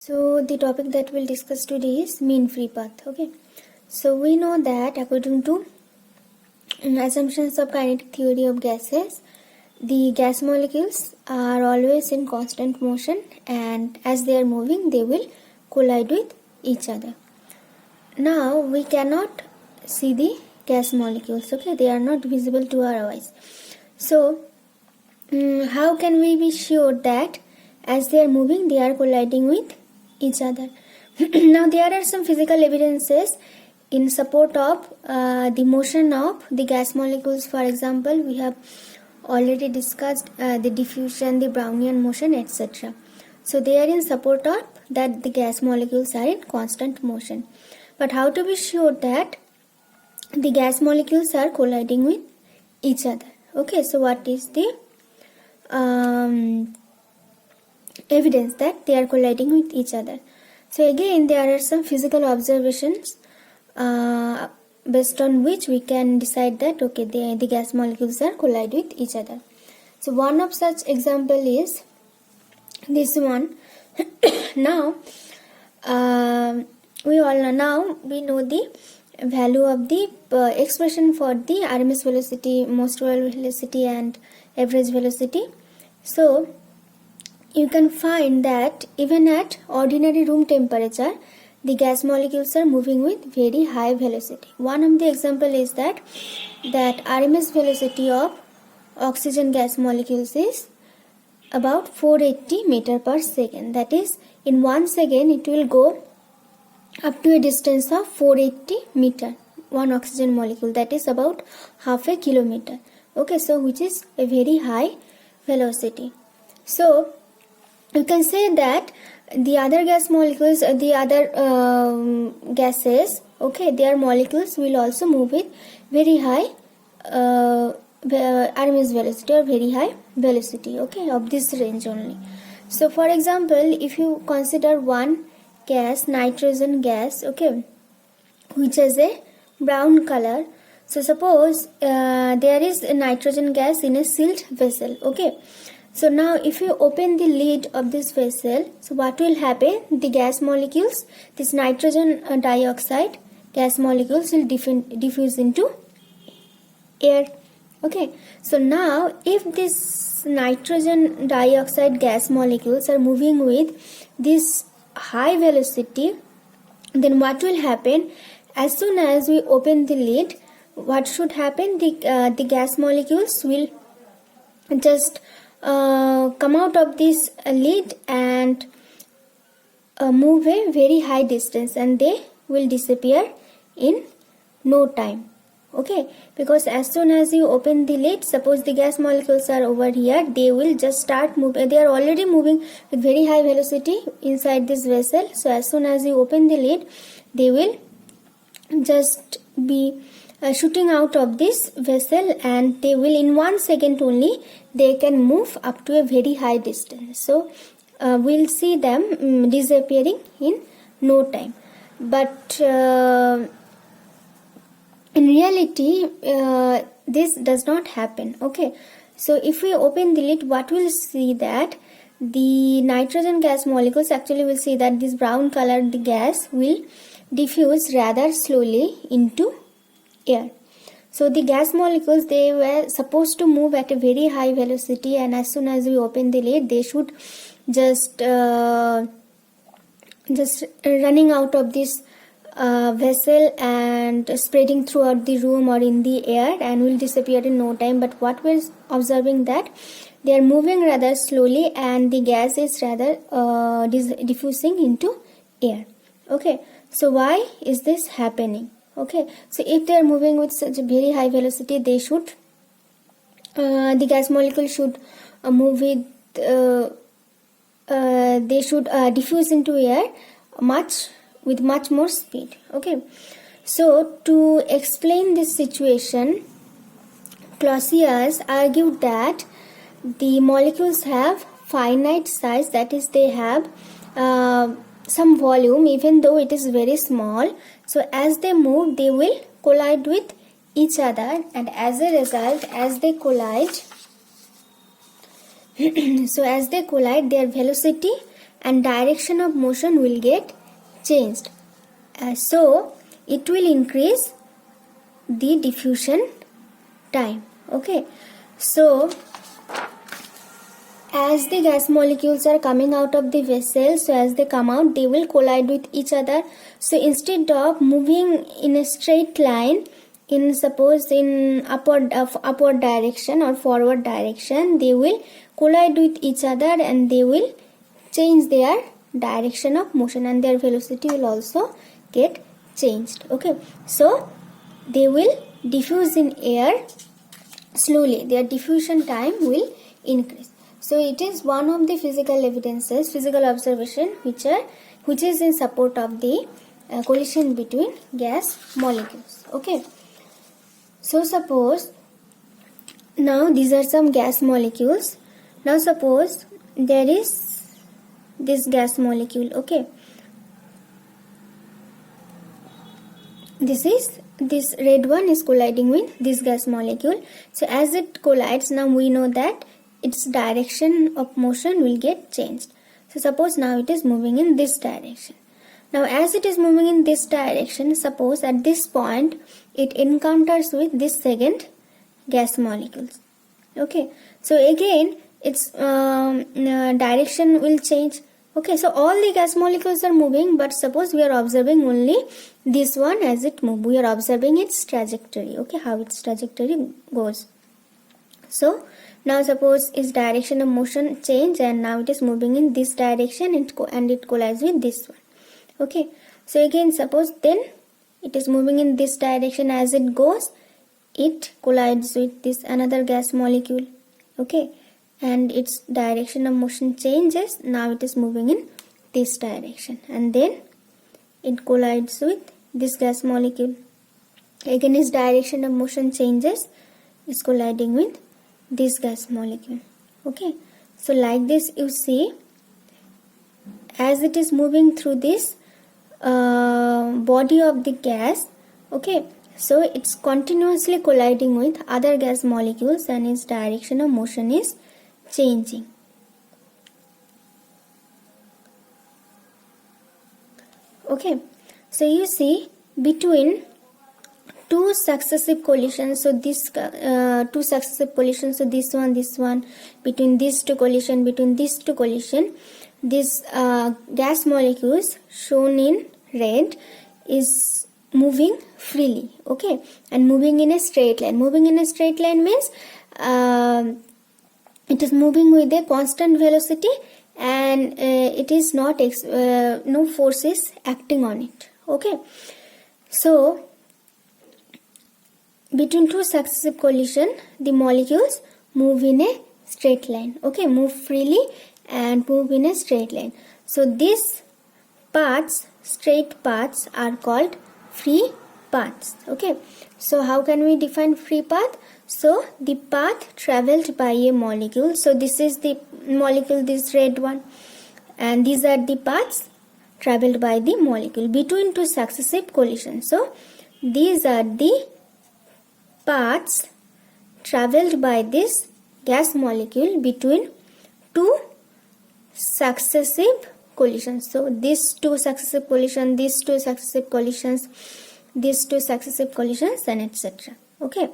So the topic that we'll discuss today is mean free path. Okay. So we know that according to assumptions of kinetic theory of gases, the gas molecules are always in constant motion, and as they are moving they will collide with each other. Now we cannot see the gas molecules. Okay, they are not visible to our eyes. So how can we be sure that as they are moving they are colliding with each other? Now there are some physical evidences in support of the motion of the gas molecules. For example, we have already discussed the diffusion, the Brownian motion, etc. So they are in support of that the gas molecules are in constant motion. But how to be sure that the gas molecules are colliding with each other? Okay, so what is the evidence that they are colliding with each other? So again, there are some physical observations based on which we can decide that okay, the gas molecules are collide with each other. So one of such example is this one. Now we know the value of the expression for the RMS velocity, most probable velocity, and average velocity. So you can find that even at ordinary room temperature, the gas molecules are moving with very high velocity. One of the example is that RMS velocity of oxygen gas molecules is about 480 meter per second. That is, in 1 second it will go up to a distance of 480 meter. One oxygen molecule, that is about half a kilometer. Okay, so which is a very high velocity. So you can say that the other gas molecules, the other gases, okay, their molecules will also move with very high RMS velocity or very high velocity, okay, of this range only. So for example, if you consider one gas, nitrogen gas, okay, which has a brown color. So suppose there is a nitrogen gas in a sealed vessel, okay. So now if you open the lid of this vessel, so what will happen? The gas molecules, this nitrogen dioxide gas molecules will diffuse into air. Okay, so now if this nitrogen dioxide gas molecules are moving with this high velocity, then what will happen? As soon as we open the lid, what should happen? The gas molecules will just come out of this lid and move a very high distance, and they will disappear in no time. Okay, because as soon as you open the lid, suppose the gas molecules are over here, they will just start moving. They are already moving with very high velocity inside this vessel. So as soon as you open the lid, they will just be shooting out of this vessel, and they will in 1 second only they can move up to a very high distance. So we'll see them disappearing in no time. But in reality this does not happen. Okay, so if we open the lid, what we'll see that the nitrogen gas molecules, actually will see that this brown colored gas will diffuse rather slowly into air. So the gas molecules, they were supposed to move at a very high velocity, and as soon as we open the lid, they should just running out of this vessel and spreading throughout the room or in the air, and will disappear in no time. But what we're observing that they are moving rather slowly, and the gas is rather diffusing into air. Okay, so why is this happening? Okay, so if they are moving with such a very high velocity, they should the gas molecule should move with they should diffuse into air with much more speed. Okay, so to explain this situation, Clausius argued that the molecules have finite size, that is, they have some volume even though it is very small. So as they move, they will collide with each other, and as a result, as they collide so as they collide, their velocity and direction of motion will get changed. So it will increase the diffusion time. Okay, so as the gas molecules are coming out of the vessel, so as they come out, they will collide with each other. So instead of moving in a straight line, in suppose in upward direction or forward direction, they will collide with each other and they will change their direction of motion, and their velocity will also get changed. Okay, so they will diffuse in air slowly, their diffusion time will increase. So it is one of the physical evidences, physical observation which is in support of the collision between gas molecules. Okay, so suppose now these are some gas molecules. Now suppose there is this gas molecule. Okay, this red one is colliding with this gas molecule. So as it collides, now we know that its direction of motion will get changed. So suppose now it is moving in this direction. Now as it is moving in this direction, suppose at this point it encounters with this second gas molecules. Okay, so again its direction will change. Okay, so all the gas molecules are moving, but suppose we are observing only this one as it moves. We are observing its trajectory. Okay, how its trajectory goes. So now suppose its direction of motion change, and now it is moving in this direction and it collides with this one. Okay, so again suppose then it is moving in this direction, as it goes it collides with this another gas molecule. Okay, and its direction of motion changes. Now it is moving in this direction and then it collides with this gas molecule. Again its direction of motion changes, is colliding with this gas molecule. Okay, so like this you see, as it is moving through this body of the gas. Okay, so it's continuously colliding with other gas molecules and its direction of motion is changing. Okay, so you see between two successive collisions, so this two successive collisions, so this one, between these two collision, this gas molecules shown in red is moving freely. Okay, and moving in a straight line. Moving in a straight line means it is moving with a constant velocity, and it is not no force is acting on it. Okay, so between two successive collision, the molecules move in a straight line. Okay, move freely and move in a straight line. So these paths, straight paths, are called free paths. Okay, so how can we define free path? So the path traveled by a molecule. So this is the molecule, this red one, and these are the paths traveled by the molecule between two successive collisions. So these are the paths traveled by this gas molecule between two successive collisions. So these two successive collisions, these two successive collisions, these two successive collisions, and etc. Okay,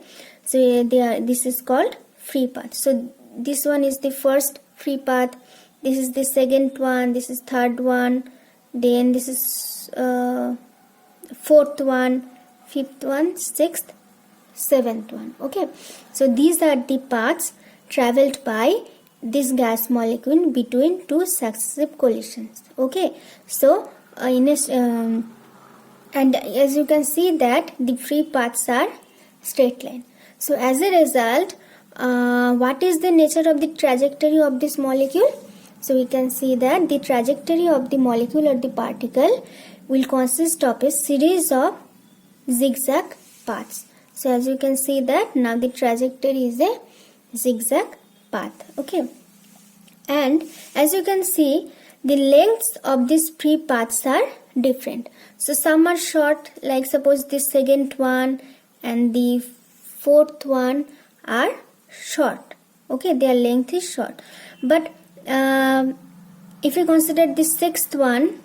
so this is called free path. So this one is the first free path, this is the second one, this is third one, then this is fourth one, fifth one, sixth, seventh one. Okay, so these are the paths traveled by this gas molecule between two successive collisions. Okay, so and as you can see that the free paths are straight line. So as a result, what is the nature of the trajectory of this molecule? So we can see that the trajectory of the molecule or the particle will consist of a series of zigzag paths. So as you can see that now the trajectory is a zigzag path. Okay, and as you can see the lengths of these free paths are different. So some are short, like suppose this second one and the fourth one are short. Okay, their length is short, but if you consider the sixth one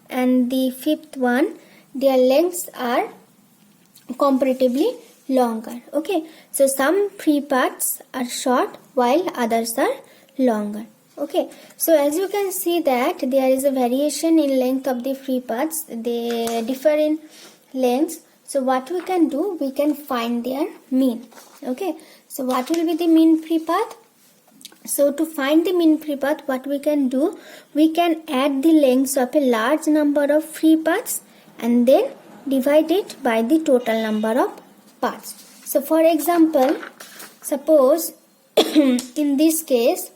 and the fifth one, their lengths are comparatively longer. Okay, so some free paths are short while others are longer. Okay, so as you can see that there is a variation in length of the free paths. They differ in lengths. So what we can do, we can find their mean. Okay, so what will be the mean free path? So to find the mean free path, what we can do, we can add the lengths of a large number of free paths and then divide it by the total number of paths. So for example, suppose in this case,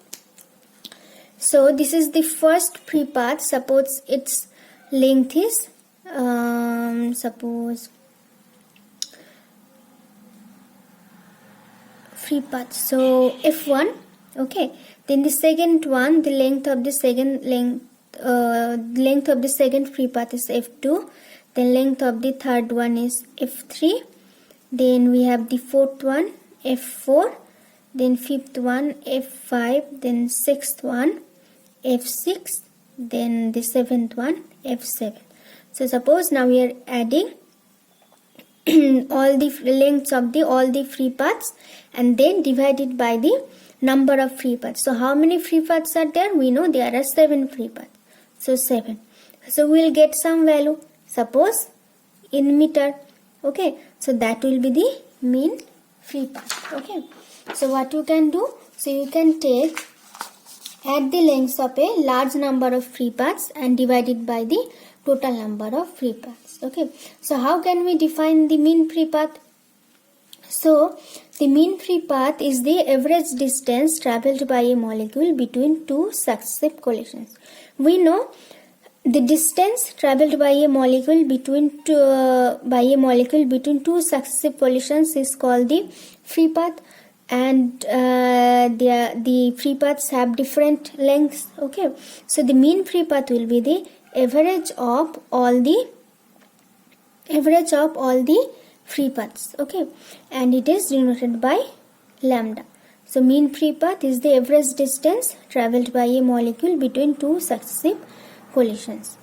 so this is the first free path. Suppose its length is suppose free path, so f1. Okay, then the second one, the length of the second free path is f2. Then length of the third one is f3. Then we have the fourth one f4. Then fifth one f5. Then sixth one f6. Then the seventh one f7. So suppose now we are adding all the lengths of all the free paths and then divided by the number of free paths. So how many free paths are there? We know there are 7 free paths. So 7. So we will get some value. Suppose in meter. Okay. So that will be the mean free path. Okay. So what you can do? So you can add the lengths of a large number of free paths and divide it by the total number of free paths. Okay. So how can we define the mean free path? So the mean free path is the average distance traveled by a molecule between two successive collisions. We know the distance traveled by a molecule between two successive collisions is called the free path, and the free paths have different lengths. Okay, so the mean free path will be the average of all the free paths. Okay, and it is denoted by lambda. So mean free path is the average distance traveled by a molecule between two successive collisions.